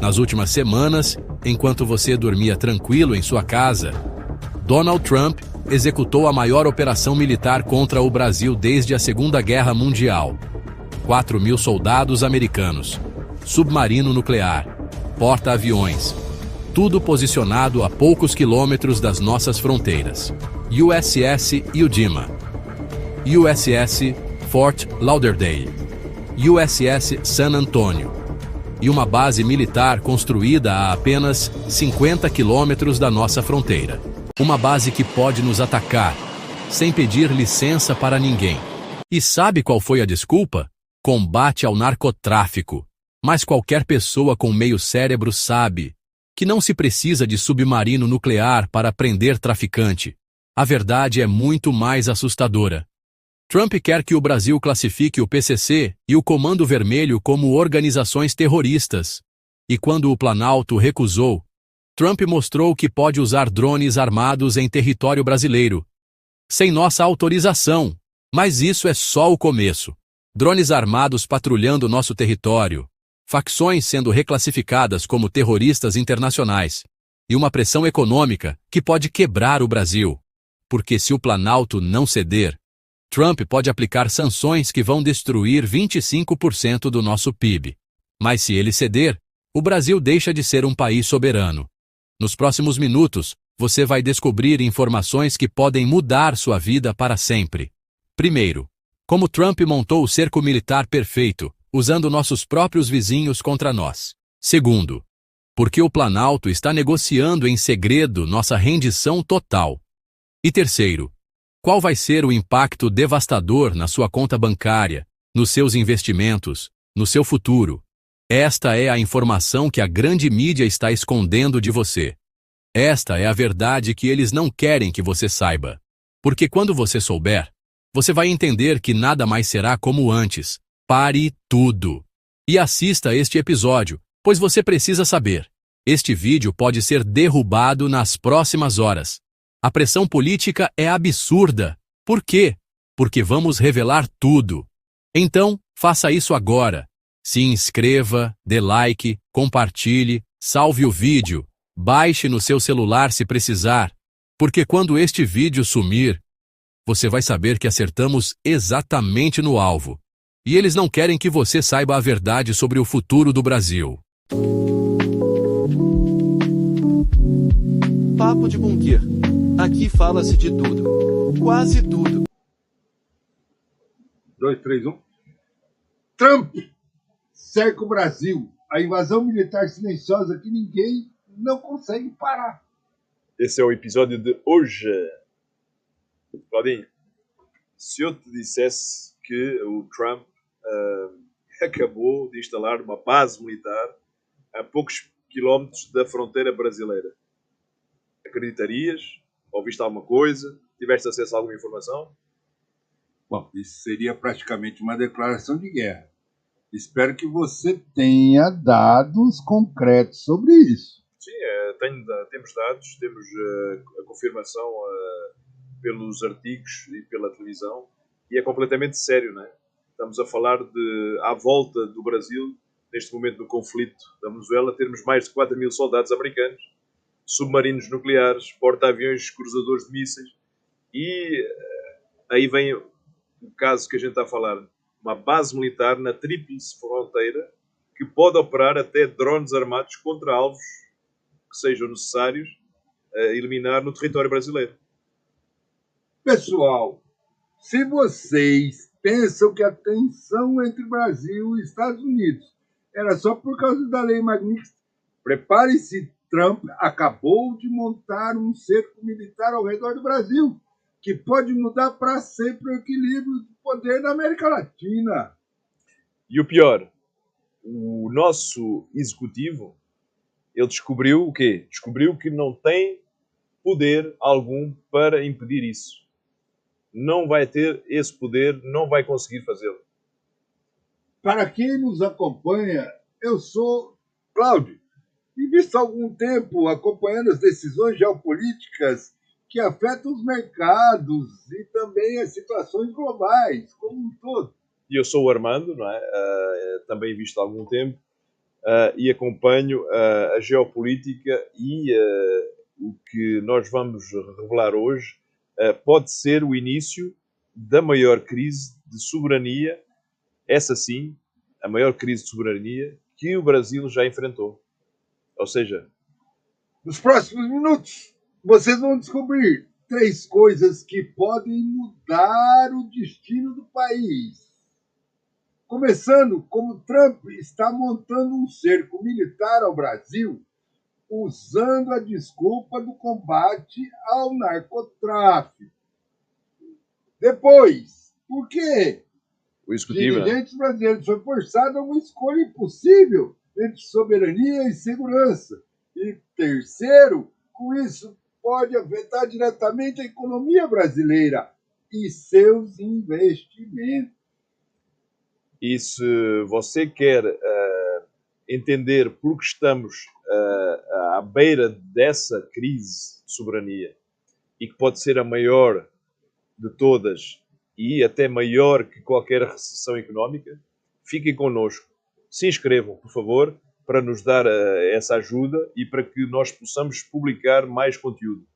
Nas últimas semanas, enquanto você dormia tranquilo em sua casa, Donald Trump executou a maior operação militar contra o Brasil desde a Segunda Guerra Mundial. 4.000 soldados americanos, submarino nuclear, porta-aviões, tudo posicionado a poucos quilômetros das nossas fronteiras. USS Iwo USS Fort Lauderdale, USS San Antonio, e uma base militar construída a apenas 50 quilômetros da nossa fronteira. Uma base que pode nos atacar, sem pedir licença para ninguém. E sabe qual foi a desculpa? Combate ao narcotráfico. Mas qualquer pessoa com meio cérebro sabe que não se precisa de submarino nuclear para prender traficante. A verdade é muito mais assustadora. Trump quer que o Brasil classifique o PCC e o Comando Vermelho como organizações terroristas. E quando o Planalto recusou, Trump mostrou que pode usar drones armados em território brasileiro, sem nossa autorização. Mas isso é só o começo. Drones armados patrulhando nosso território, facções sendo reclassificadas como terroristas internacionais, e uma pressão econômica que pode quebrar o Brasil. Porque se o Planalto não ceder, Trump pode aplicar sanções que vão destruir 25% do nosso PIB. Mas se ele ceder, o Brasil deixa de ser um país soberano. Nos próximos minutos, você vai descobrir informações que podem mudar sua vida para sempre. Primeiro, como Trump montou o cerco militar perfeito, usando nossos próprios vizinhos contra nós. Segundo, porque o Planalto está negociando em segredo nossa rendição total. E terceiro, qual vai ser o impacto devastador na sua conta bancária, nos seus investimentos, no seu futuro? Esta é a informação que a grande mídia está escondendo de você. Esta é a verdade que eles não querem que você saiba. Porque quando você souber, você vai entender que nada mais será como antes. Pare tudo. E assista este episódio, pois você precisa saber. Este vídeo pode ser derrubado nas próximas horas. A pressão política é absurda. Por quê? Porque vamos revelar tudo. Então, faça isso agora. Se inscreva, dê like, compartilhe, salve o vídeo, baixe no seu celular se precisar, porque quando este vídeo sumir, você vai saber que acertamos exatamente no alvo. E eles não querem que você saiba a verdade sobre o futuro do Brasil. Papo de Bunker. Aqui fala-se de tudo. Quase tudo. 2, 3, 1. Trump cerca o Brasil. A invasão militar silenciosa que ninguém não consegue parar. Esse é o episódio de hoje. Claudinho, se eu te dissesse que o Trump acabou de instalar uma base militar a poucos quilómetros da fronteira brasileira, acreditarias? Ouviste alguma coisa? Tiveste acesso a alguma informação? Bom, isso seria praticamente uma declaração de guerra. Espero que você tenha dados concretos sobre isso. Sim, temos dados, temos a confirmação pelos artigos e pela televisão, e é completamente sério, não é? Estamos a falar de, à volta do Brasil, neste momento do conflito da Venezuela, termos mais de 4.000 soldados americanos, submarinos nucleares, porta-aviões, cruzadores de mísseis, e aí vem o caso que a gente está a falar, uma base militar na tríplice fronteira que pode operar até drones armados contra alvos que sejam necessários eliminar no território brasileiro. Pessoal, se vocês pensam que a tensão entre Brasil e Estados Unidos era só por causa da lei Magnitsky, prepare-se, Trump acabou de montar um cerco militar ao redor do Brasil, que pode mudar para sempre o equilíbrio do poder na América Latina. E o pior, o nosso executivo, ele descobriu o quê? Descobriu que não tem poder algum para impedir isso. Não vai ter esse poder, não vai conseguir fazê-lo. Para quem nos acompanha, eu sou Cláudio, e visto algum tempo acompanhando as decisões geopolíticas que afetam os mercados e também as situações globais como um todo. E eu sou o Armando, não é? Também visto há algum tempo. e acompanho a geopolítica e o que nós vamos revelar hoje pode ser o início da maior crise de soberania, essa sim, a maior crise de soberania que o Brasil já enfrentou. Ou seja, nos próximos minutos, vocês vão descobrir 3 coisas que podem mudar o destino do país. Começando, como Trump está montando um cerco militar ao Brasil, usando a desculpa do combate ao narcotráfico. Depois, por quê? o executivo, Dirigentes brasileiros foi forçado a uma escolha impossível entre soberania e segurança. E terceiro, com isso pode afetar diretamente a economia brasileira e seus investimentos. E se você quer entender por que estamos à beira dessa crise de soberania e que pode ser a maior de todas e até maior que qualquer recessão económica, fiquem connosco. Se inscrevam, por favor, para nos dar essa ajuda e para que nós possamos publicar mais conteúdo.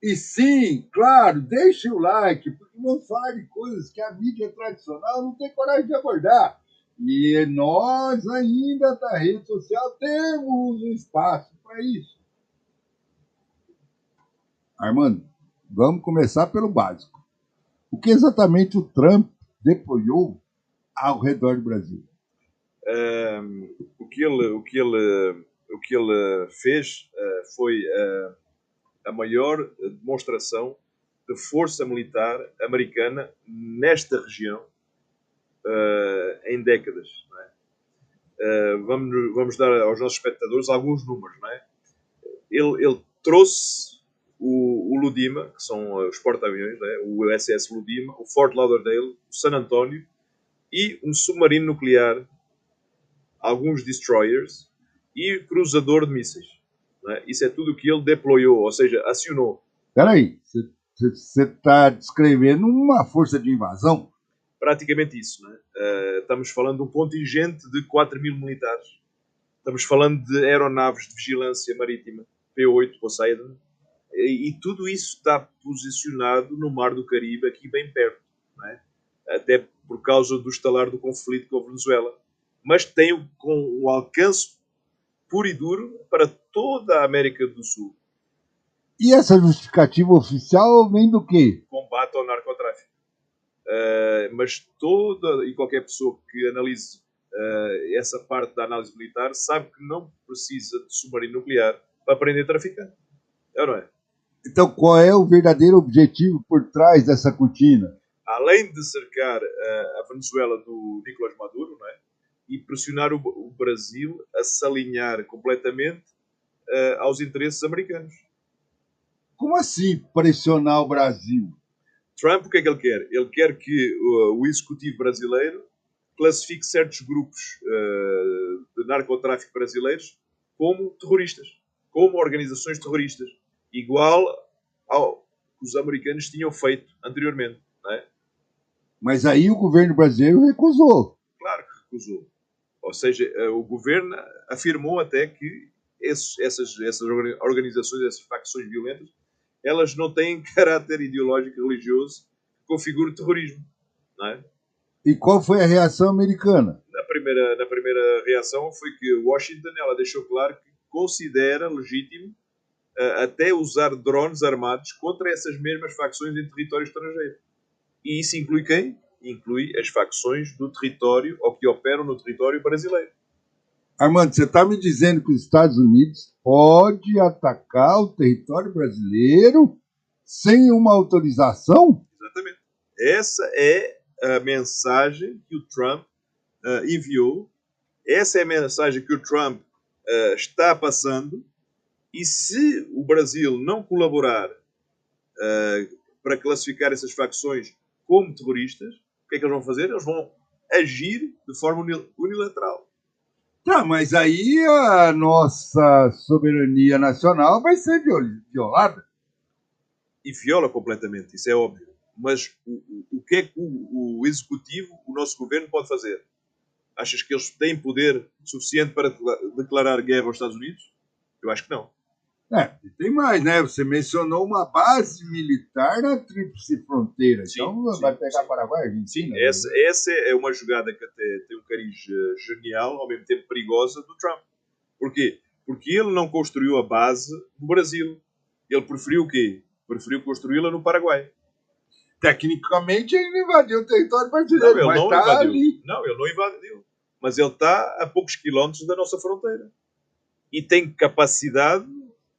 E sim, claro, deixem o like, porque vamos falar de coisas que a mídia tradicional não tem coragem de abordar. E nós ainda da rede social temos um espaço para isso. Armando, vamos começar pelo básico. O que exatamente o Trump deployou ao redor do Brasil? O que ele fez foi a maior demonstração de força militar americana nesta região em décadas. Não é? Vamos dar aos nossos espectadores alguns números. Não é? Ele trouxe o Ludima, que são os porta-aviões, é? O USS Ludima, o Fort Lauderdale, o San Antonio e um submarino nuclear, alguns destroyers e cruzador de mísseis. É? Isso é tudo o que ele deployou, ou seja, acionou. Espera aí, você está descrevendo uma força de invasão? Praticamente isso. Não é? Estamos falando de um contingente de 4.000 militares. Estamos falando de aeronaves de vigilância marítima, P-8, Poseidon, e tudo isso está posicionado no Mar do Caribe, aqui bem perto. Não é? Até por causa do estalar do conflito com a Venezuela. Mas tem um alcance puro e duro para toda a América do Sul. E essa justificativa oficial vem do quê? Combate ao narcotráfico. Mas toda e qualquer pessoa que analise essa parte da análise militar sabe que não precisa de submarino nuclear para prender traficante. É ou não é? Então, qual é o verdadeiro objetivo por trás dessa cortina? Além de cercar a Venezuela do Nicolás Maduro, não é? E pressionar o Brasil a se alinhar completamente aos interesses americanos. Como assim pressionar o Brasil? Trump, o que é que ele quer? Ele quer que o executivo brasileiro classifique certos grupos de narcotráfico brasileiros como terroristas, como organizações terroristas, igual ao que os americanos tinham feito anteriormente. Não é? Mas aí o governo brasileiro recusou. Claro que recusou. Ou seja, o governo afirmou até que essas organizações, essas facções violentas, elas não têm caráter ideológico e religioso que configure terrorismo. Não é? E qual foi a reação americana? Na primeira reação foi que Washington ela deixou claro que considera legítimo até usar drones armados contra essas mesmas facções em território estrangeiro. E isso inclui quem? Inclui as facções do território ou que operam no território brasileiro. Armando, você está me dizendo que os Estados Unidos pode atacar o território brasileiro sem uma autorização? Exatamente. Essa é a mensagem que o Trump enviou. Essa é a mensagem que o Trump está passando. E se o Brasil não colaborar para classificar essas facções como terroristas, o que é que eles vão fazer? Eles vão agir de forma unilateral. Tá, mas aí a nossa soberania nacional vai ser violada. E viola completamente, isso é óbvio. Mas o que é que o executivo, o nosso governo, pode fazer? Achas que eles têm poder suficiente para declarar guerra aos Estados Unidos? Eu acho que não. E tem mais, né? Você mencionou uma base militar na Tríplice Fronteira. Sim, Então sim, vai pegar sim. Paraguai, Argentina. Essa é uma jogada que até tem um cariz genial, ao mesmo tempo perigosa, do Trump. Porquê? Porque ele não construiu a base no Brasil. Ele preferiu o quê? Preferiu construí-la no Paraguai. Tecnicamente ele invadiu o território Não, brasileiro, ele mas não está invadiu. ali. Não, ele não invadiu. Mas ele está a poucos quilómetros da nossa fronteira. E tem capacidade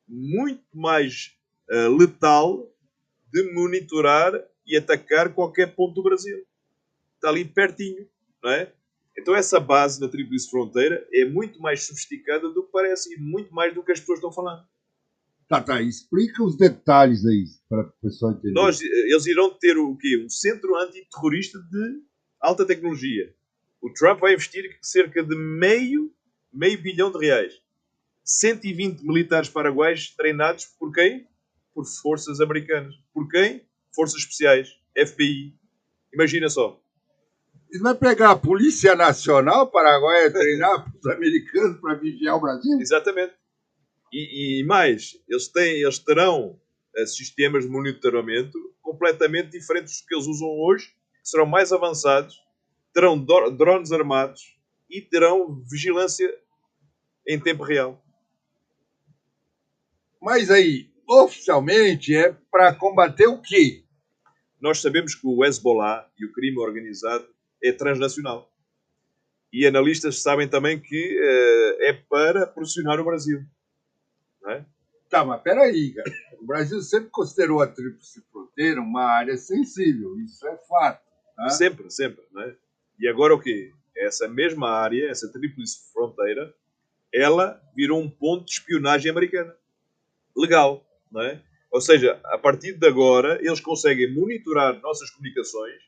muito mais letal de monitorar e atacar qualquer ponto do Brasil. Está ali pertinho, não é? Então essa base na Tríplice Fronteira é muito mais sofisticada do que parece e muito mais do que as pessoas estão falando. Tá, explica os detalhes aí para o pessoal entender. Eles irão ter o quê? Um centro antiterrorista de alta tecnologia. O Trump vai investir cerca de meio bilhão de reais. 120 militares paraguaios treinados por quem? Por forças americanas. Por quem? Forças especiais. FBI. Imagina só. Ele vai pegar a Polícia Nacional Paraguaia treinar os americanos para vigiar o Brasil? Exatamente. E mais, eles terão sistemas de monitoramento completamente diferentes dos que eles usam hoje, que serão mais avançados, terão drones armados e terão vigilância em tempo real. Mas aí, oficialmente, é para combater o quê? Nós sabemos que o Hezbollah e o crime organizado é transnacional. E analistas sabem também que é para pressionar o Brasil. Não é? Tá, mas peraí, cara. O Brasil sempre considerou a Tríplice Fronteira uma área sensível, isso é fato. Tá? Sempre. Não é? E agora o quê? Essa mesma área, essa Tríplice Fronteira, ela virou um ponto de espionagem americana. Legal, não é? Ou seja, a partir de agora, eles conseguem monitorar nossas comunicações,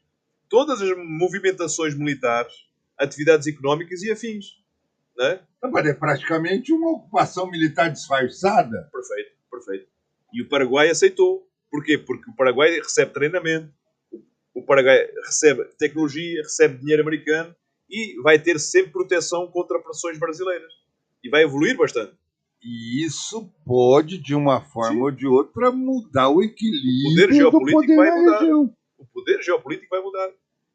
todas as movimentações militares, atividades económicas e afins. Não é? Mas é praticamente uma ocupação militar disfarçada. Perfeito. E o Paraguai aceitou. Porquê? Porque o Paraguai recebe treinamento, o Paraguai recebe tecnologia, recebe dinheiro americano e vai ter sempre proteção contra pressões brasileiras. E vai evoluir bastante. E isso pode, de uma forma ou de outra, mudar o equilíbrio poder geopolítico do poder vai na mudar. região. O poder geopolítico vai mudar.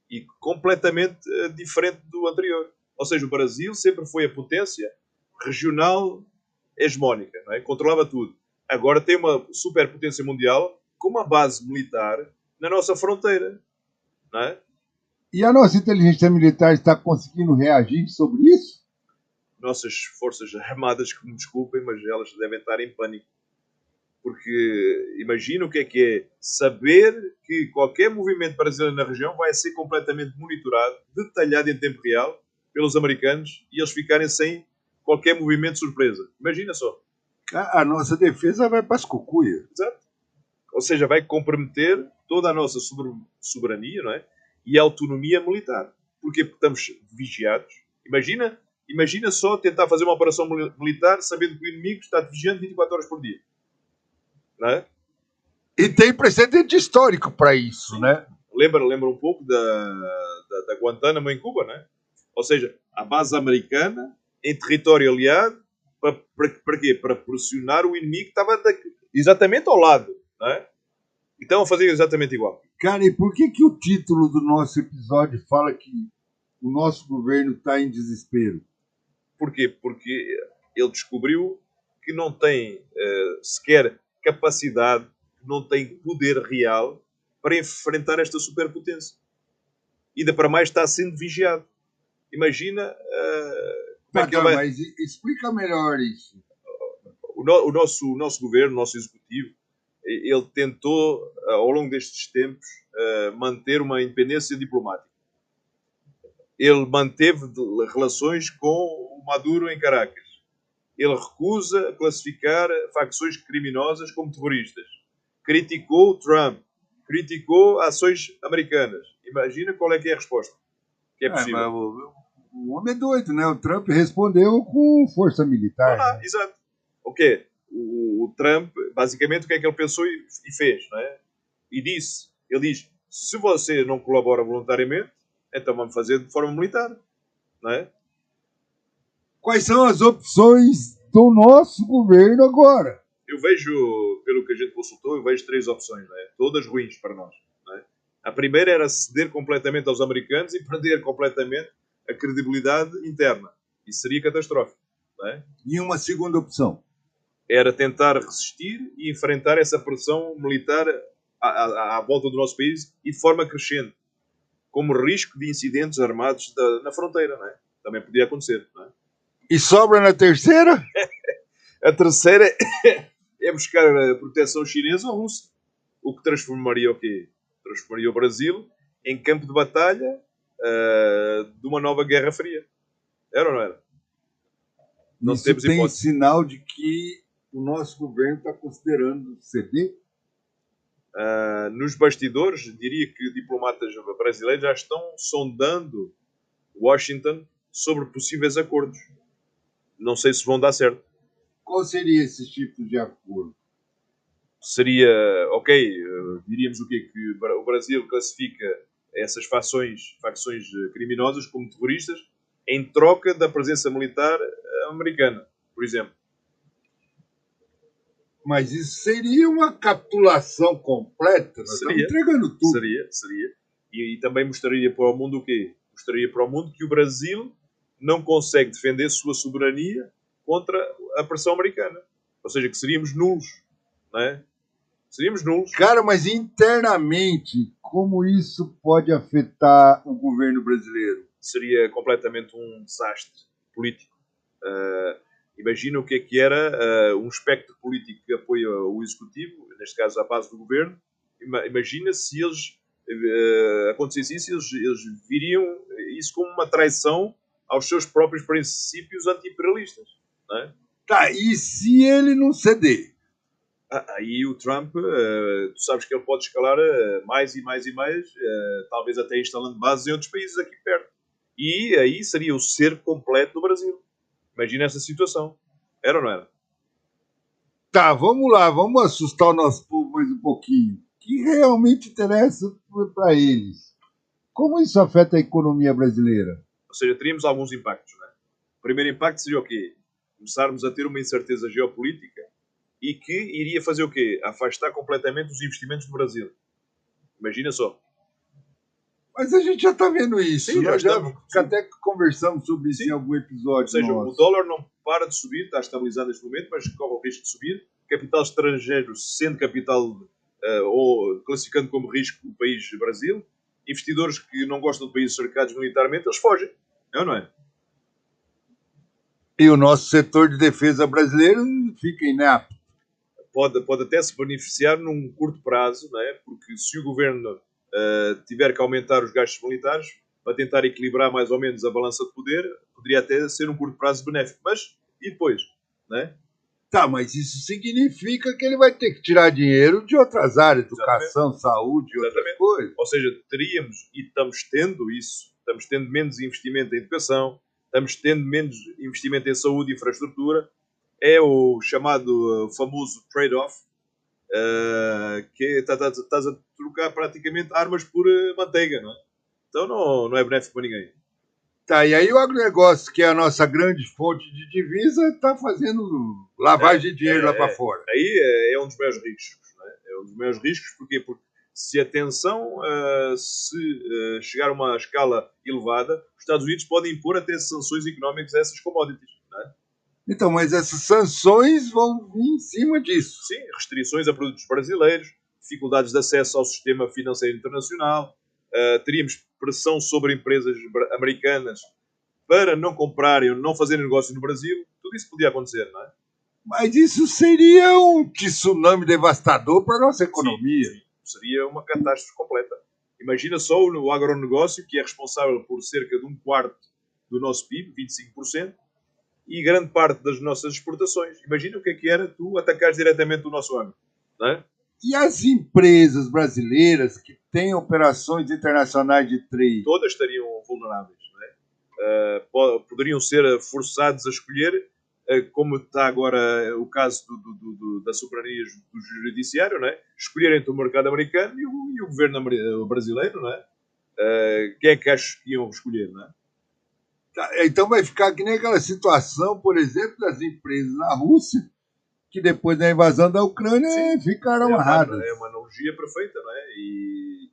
E completamente diferente do anterior. Ou seja, o Brasil sempre foi a potência regional hegemónica, não é? Controlava tudo. Agora tem uma superpotência mundial com uma base militar na nossa fronteira. Não é? E a nossa inteligência militar está conseguindo reagir sobre isso? Nossas forças armadas, que me desculpem, mas elas devem estar em pânico. Porque imagina o que é saber que qualquer movimento brasileiro na região vai ser completamente monitorado, detalhado em tempo real, pelos americanos e eles ficarem sem qualquer movimento de surpresa. Imagina só. A nossa defesa vai para as cucuias. Exato. Ou seja, vai comprometer toda a nossa soberania, não é? E a autonomia militar. Porquê? Porque estamos vigiados. Imagina só tentar fazer uma operação militar sabendo que o inimigo está vigiando 24 horas por dia. Não é? E tem precedente histórico para isso, né? Lembra um pouco da Guantánamo em Cuba, não é? Ou seja, a base americana em território aliado para quê? Para pressionar o inimigo que estava exatamente ao lado, não é? Então a fazer exatamente igual. Cara, e por que o título do nosso episódio fala que o nosso governo está em desespero? Porquê? Porque ele descobriu que não tem sequer capacidade, não tem poder real para enfrentar esta superpotência. E ainda para mais está sendo vigiado. Imagina como é que ele vai... Mas explica melhor isso. O nosso governo, o nosso executivo, ele tentou, ao longo destes tempos, manter uma independência diplomática. Ele manteve relações com o Maduro em Caracas. Ele recusa classificar facções criminosas como terroristas. Criticou o Trump. Criticou ações americanas. Imagina qual é que é a resposta. Que é possível. O homem é doido, né? O Trump respondeu com força militar. Né? Exato. O quê? O Trump, basicamente, o que é que ele pensou e fez, não é? E disse, ele diz, se você não colabora voluntariamente, então vamos fazer de forma militar, não é? Quais são as opções do nosso governo agora? Eu vejo, pelo que a gente consultou, eu vejo 3 opções, não é? Todas ruins para nós. Não é? A primeira era ceder completamente aos americanos e perder completamente a credibilidade interna. Isso seria catastrófico. Não é? E uma segunda opção? Era tentar resistir e enfrentar essa pressão militar à volta do nosso país e de forma crescente, como risco de incidentes armados na fronteira. Não é? Também podia acontecer. Não é? E sobra na terceira? A terceira é buscar a proteção chinesa ou russa. O que transformaria o quê? Transformaria o Brasil em campo de batalha de uma nova Guerra Fria. Era ou não era? Não Isso temos tem hipótese. sinal de que o nosso governo está considerando ceder? Nos bastidores, diria que diplomatas brasileiros já estão sondando Washington sobre possíveis acordos. Não sei se vão dar certo. Qual seria esse tipo de acordo? Seria, ok, diríamos o quê? Que o Brasil classifica essas facções criminosas como terroristas em troca da presença militar americana, por exemplo. Mas isso seria uma capitulação completa? Nós estamos entregando tudo. Seria. E também mostraria para o mundo o quê? Mostraria para o mundo que o Brasil não consegue defender sua soberania contra a pressão americana. Ou seja, que seríamos nulos. Não é? Seríamos nulos. Cara, mas internamente, como isso pode afetar o governo brasileiro? Seria completamente um desastre político. Imagina o que era um espectro político que apoia o Executivo, neste caso a base do governo. Imagina se eles acontecesse isso, eles viriam isso como uma traição aos seus próprios princípios anti-imperialistas. Não é? Tá, e se ele não ceder? Aí o Trump, tu sabes que ele pode escalar mais e mais e mais, talvez até instalando bases em outros países aqui perto. E aí seria o cerco completo do Brasil. Imagina essa situação. Era ou não era? Tá, vamos lá, vamos assustar o nosso povo mais um pouquinho. O que realmente interessa para eles? Como isso afeta a economia brasileira? Ou seja, teríamos alguns impactos. Não é? O primeiro impacto seria o quê? Começarmos a ter uma incerteza geopolítica e que iria fazer o quê? Afastar completamente os investimentos do Brasil. Imagina só. Mas a gente já está vendo isso. Sim, nós já estamos. até conversamos sobre isso em algum episódio. Ou seja, nosso. o dólar não para de subir, está estabilizado neste momento, mas corre o risco de subir. Capital estrangeiro, sendo capital ou classificando como risco o país Brasil. Investidores que não gostam de países cercados militarmente, eles fogem. É ou não é? E o nosso setor de defesa brasileiro fica inapto. Pode até se beneficiar num curto prazo, não é? Porque se o governo tiver que aumentar os gastos militares para tentar equilibrar mais ou menos a balança de poder, poderia até ser um curto prazo benéfico. Mas, e depois? Não é? Tá, mas isso significa que ele vai ter que tirar dinheiro de outras áreas, educação, Exatamente. saúde e outras coisas. Ou seja, teríamos, e estamos tendo isso, estamos tendo menos investimento em educação, estamos tendo menos investimento em saúde e infraestrutura. É o chamado famoso trade-off, que estás a trocar praticamente armas por manteiga, não é? Então não é benéfico para ninguém. Tá, e aí o agronegócio, que é a nossa grande fonte de divisa, está fazendo lavagem de dinheiro lá para fora. Aí é um dos maiores riscos. Não é? É um dos maiores riscos, porquê? Porque se a tensão chegar a uma escala elevada, os Estados Unidos podem impor até sanções económicas a essas commodities. Não é? Então, mas essas sanções vão vir em cima disso. Sim, restrições a produtos brasileiros, dificuldades de acesso ao sistema financeiro internacional, teríamos pressão sobre empresas americanas para não comprarem ou não fazerem negócio no Brasil. Tudo isso podia acontecer, não é? Mas isso seria um tsunami devastador para a nossa economia. Sim. Seria uma catástrofe completa. Imagina só o agronegócio, que é responsável por cerca de 1/4 do nosso PIB, 25%, e grande parte das nossas exportações. Imagina o que era tu atacares diretamente o nosso agro, não é? E as empresas brasileiras que têm operações internacionais de trade? Todas estariam vulneráveis, não é? Poderiam ser forçados a escolher, como está agora o caso da soberania do judiciário, não é? Escolher entre o mercado americano e o governo brasileiro, não é? Quem é que achas que iam escolher, não é? Então vai ficar que nem aquela situação, por exemplo, das empresas na Rússia, que depois da invasão da Ucrânia ficaram amarradas. É uma analogia perfeita, não é? E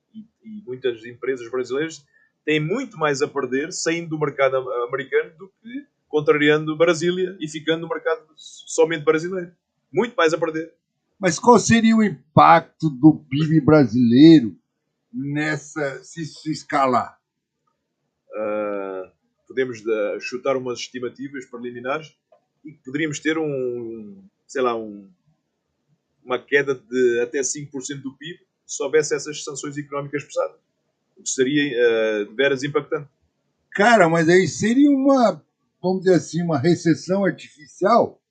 muitas empresas brasileiras têm muito mais a perder saindo do mercado americano do que contrariando Brasília e ficando no mercado somente brasileiro. Muito mais a perder. Mas qual seria o impacto do PIB brasileiro nessa, se escalar? Podemos chutar umas estimativas preliminares e poderíamos ter uma queda de até 5% do PIB se houvesse essas sanções económicas pesadas. O que seria de veras impactante. Cara, mas aí seria uma, vamos dizer assim, uma recessão artificial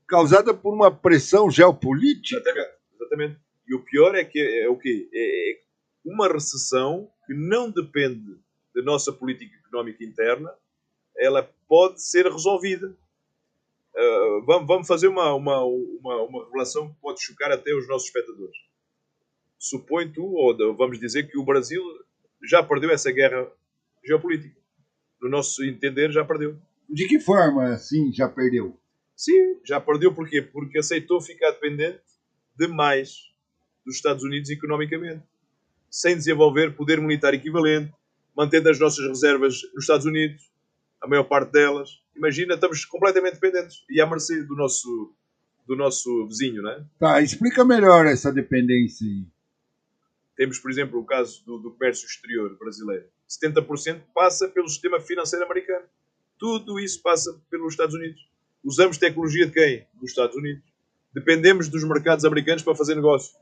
causada por uma pressão geopolítica. Exatamente. E o pior é que é o quê? É uma recessão que não depende da nossa política económica interna, ela pode ser resolvida. Vamos fazer uma revelação que pode chocar até os nossos espectadores. Supõe tu, ou vamos dizer que o Brasil já perdeu essa guerra geopolítica. No nosso entender, já perdeu. De que forma, assim, já perdeu? Sim, já perdeu porquê? Porque aceitou ficar dependente demais dos Estados Unidos economicamente, sem desenvolver poder militar equivalente, mantendo as nossas reservas nos Estados Unidos, a maior parte delas. Imagina, estamos completamente dependentes e à mercê do nosso vizinho, não é? Tá, explica melhor essa dependência aí. Temos, por exemplo, o caso do comércio exterior brasileiro. 70% passa pelo sistema financeiro americano. Tudo isso passa pelos Estados Unidos. Usamos tecnologia de quem? Dos Estados Unidos. Dependemos dos mercados americanos para fazer negócio.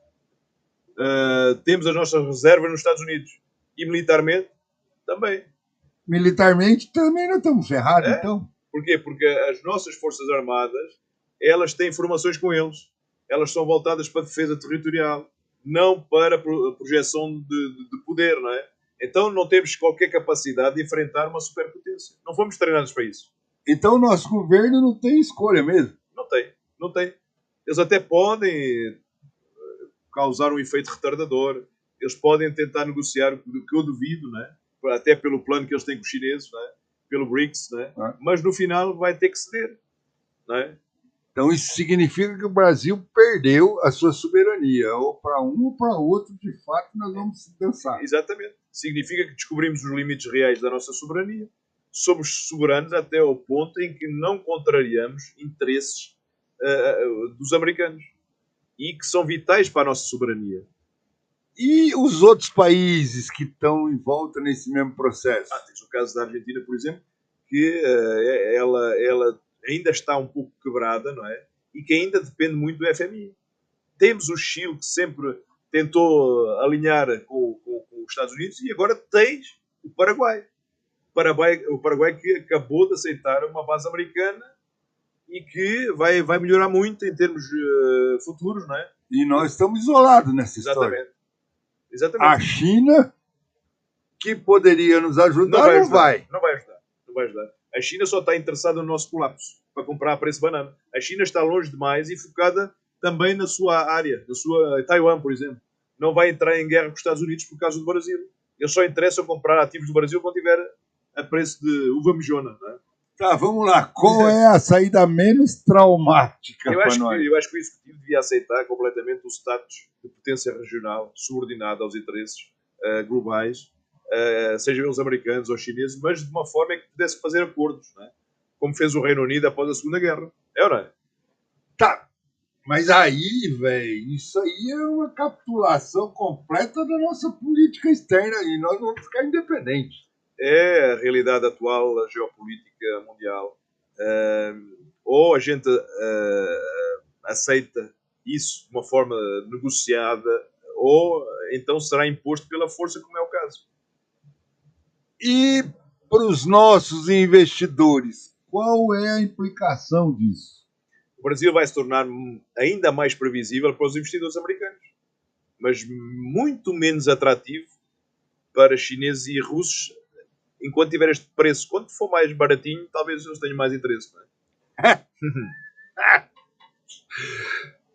Temos as nossas reservas nos Estados Unidos. E militarmente, também. Militarmente também não estamos ferrados, então. Porquê? Porque as nossas forças armadas, elas têm formações com eles. Elas são voltadas para a defesa territorial, não para a projeção de poder, não é? Então não temos qualquer capacidade de enfrentar uma superpotência. Não fomos treinados para isso. Então o nosso governo não tem escolha mesmo? Não tem. Eles até podem causar um efeito retardador. Eles podem tentar negociar, o que eu duvido, não é? Até pelo plano que eles têm com os chineses, não é? Pelo BRICS, não é? Mas no final vai ter que ceder, não é? Então isso significa que o Brasil perdeu a sua soberania, ou para um ou para outro, de fato, nós vamos dançar. Exatamente. Significa que descobrimos os limites reais da nossa soberania. Somos soberanos até ao ponto em que não contrariamos interesses dos americanos e que são vitais para a nossa soberania. E os outros países que estão em volta nesse mesmo processo? Tens o caso da Argentina, por exemplo, que ela ainda está um pouco quebrada, não é? E que ainda depende muito do FMI. Temos o Chile, que sempre tentou alinhar com os Estados Unidos, e agora tens o Paraguai. O Paraguai que acabou de aceitar uma base americana e que vai melhorar muito em termos futuros, não é? E nós estamos isolados nessa história. Exatamente. A China, que poderia nos ajudar, não vai. Não vai ajudar. A China só está interessada no nosso colapso, para comprar a preço de banana. A China está longe demais e focada também na sua área, na sua Taiwan, por exemplo. Não vai entrar em guerra com os Estados Unidos por causa do Brasil. Eles só interessam comprar ativos do Brasil quando tiver a preço de uva mijona, não é? Tá, vamos lá. Qual é a saída menos traumática para nós? Eu acho que o Executivo devia aceitar completamente o status de potência regional subordinada aos interesses globais, sejam eles americanos ou chineses, mas de uma forma que pudesse fazer acordos, não é? Como fez o Reino Unido após a Segunda Guerra. É ou não é? Tá, mas aí, velho, isso aí é uma capitulação completa da nossa política externa e nós vamos ficar independentes. É a realidade atual, a geopolítica mundial. Ou a gente aceita isso de uma forma negociada, ou então será imposto pela força, como é o caso. E para os nossos investidores, qual é a implicação disso? O Brasil vai se tornar ainda mais previsível para os investidores americanos, mas muito menos atrativo para chineses e russos. Enquanto tiver este preço, quando for mais baratinho, talvez eles tenham mais interesse, não é?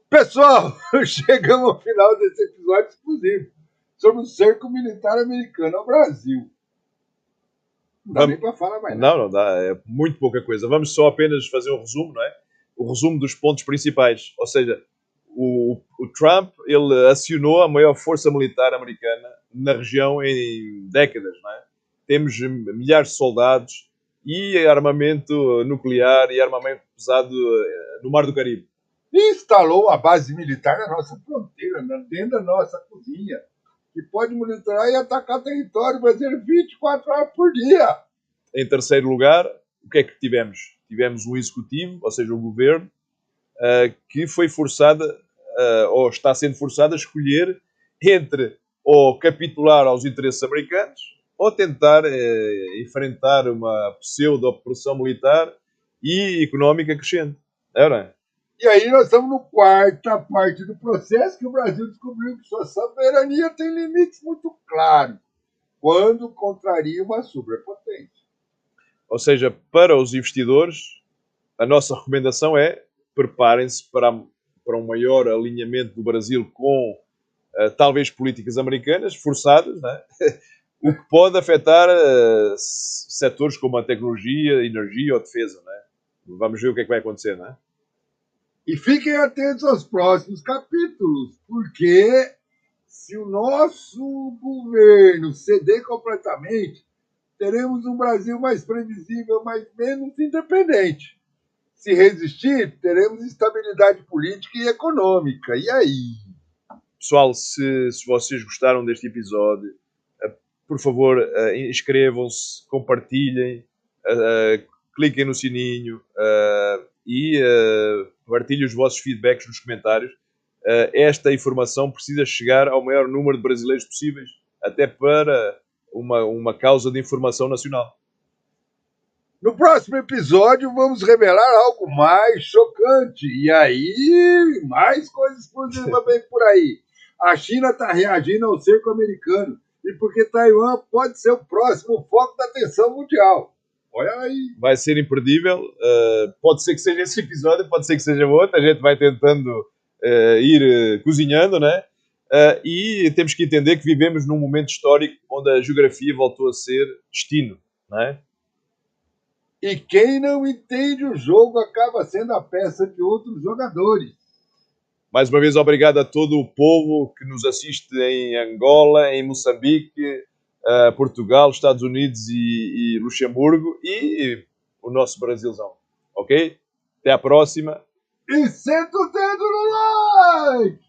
Pessoal, chegamos ao final desse episódio exclusivo sobre o cerco militar americano ao Brasil. Não dá nem para falar mais nada. Não dá, é muito pouca coisa. Vamos só apenas fazer um resumo, não é? O resumo dos pontos principais. Ou seja, o Trump, ele acionou a maior força militar americana na região em décadas, não é? Temos milhares de soldados e armamento nuclear e armamento pesado no Mar do Caribe. Instalou a base militar na nossa fronteira, dentro da nossa cozinha, que pode monitorar e atacar território brasileiro 24 horas por dia. Em terceiro lugar, o que é que tivemos? Tivemos um executivo, ou seja, o governo, que foi forçado, ou está sendo forçado a escolher entre ou capitular aos interesses americanos ou tentar enfrentar uma pseudo-opressão militar e económica crescente. Era? E aí nós estamos no quarta parte do processo que o Brasil descobriu que sua soberania tem limites muito claros quando contraria uma superpotência. Ou seja, para os investidores, a nossa recomendação é preparem-se para um maior alinhamento do Brasil com talvez políticas americanas forçadas, não é? O que pode afetar setores como a tecnologia, energia ou defesa. Não é? Vamos ver o que é que vai acontecer, não é? E fiquem atentos aos próximos capítulos, porque se o nosso governo ceder completamente, teremos um Brasil mais previsível, mas menos independente. Se resistir, teremos estabilidade política e econômica. E aí? Pessoal, se vocês gostaram deste episódio, por favor, inscrevam-se, compartilhem, cliquem no sininho e partilhem os vossos feedbacks nos comentários. Esta informação precisa chegar ao maior número de brasileiros possíveis, até para uma causa de informação nacional. No próximo episódio, vamos revelar algo mais chocante. E aí, mais coisas exclusivas vem por aí. A China está reagindo ao cerco americano. E porque Taiwan pode ser o próximo foco da atenção mundial. Olha aí. Vai ser imperdível. Pode ser que seja esse episódio, pode ser que seja outro. A gente vai tentando ir cozinhando, né? E temos que entender que vivemos num momento histórico onde a geografia voltou a ser destino, não é? E quem não entende o jogo acaba sendo a peça de outros jogadores. Mais uma vez, obrigado a todo o povo que nos assiste em Angola, em Moçambique, Portugal, Estados Unidos e Luxemburgo e o nosso Brasilzão. Ok? Até à próxima. E senta o dedo no like!